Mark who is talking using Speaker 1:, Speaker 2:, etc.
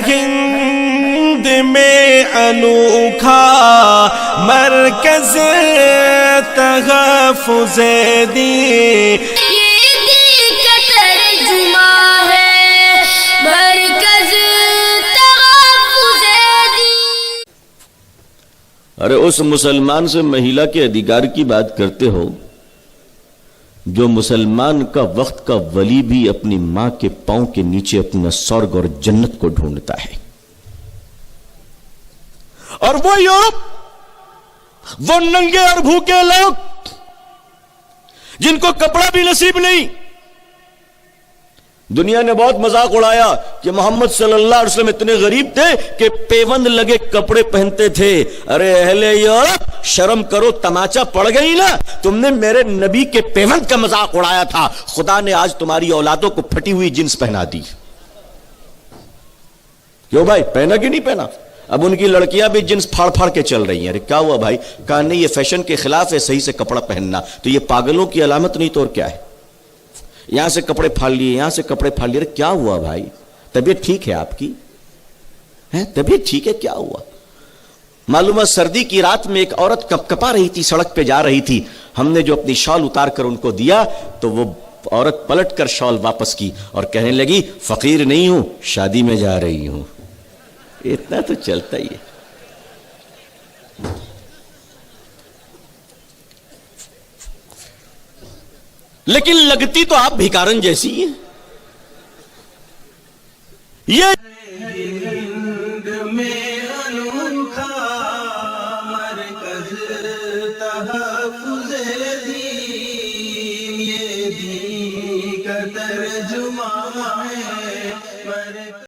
Speaker 1: ہند میں انوکھا مرکز تحفظ دین،
Speaker 2: ارے اس مسلمان سے مہیلا کے ادھیکار کی بات کرتے ہو جو مسلمان کا وقت کا ولی بھی اپنی ماں کے پاؤں کے نیچے اپنا سرگ اور جنت کو ڈھونڈتا ہے، اور وہ یورپ، وہ ننگے اور بھوکے لوگ جن کو کپڑا بھی نصیب نہیں، دنیا نے بہت مذاق اڑایا کہ محمد صلی اللہ علیہ وسلم اتنے غریب تھے کہ پیوند لگے کپڑے پہنتے تھے۔ ارے اہل یورپ، شرم کرو، تماچا پڑ گئی نا، تم نے میرے نبی کے پیوند کا مذاق اڑایا تھا، خدا نے آج تمہاری اولادوں کو پھٹی ہوئی جنس پہنا دی۔ کیوں بھائی، پہنا کہ نہیں پہنا؟ اب ان کی لڑکیاں بھی جنس پھاڑ پھاڑ کے چل رہی ہیں۔ ارے کیا ہوا بھائی؟ کہا نہیں، یہ فیشن کے خلاف ہے صحیح سے کپڑا پہننا، تو یہ پاگلوں کی علامت نہیں تو اور کیا ہے؟ یہاں سے کپڑے پھاڑ لیے، یہاں سے کپڑے پھاڑ لیے۔ کیا ہوا بھائی؟ طبیعت ٹھیک ہے آپ کی؟ طبیعت ٹھیک ہے؟ کیا ہوا؟ معلوم ہے سردی کی رات میں ایک عورت کپ کپا رہی تھی، سڑک پہ جا رہی تھی، ہم نے جو اپنی شال اتار کر ان کو دیا تو وہ عورت پلٹ کر شال واپس کی اور کہنے لگی فقیر نہیں ہوں، شادی میں جا رہی ہوں۔ اتنا تو چلتا ہی ہے۔ لیکن لگتی تو آپ بھیکارن جیسی ہیں۔ یہ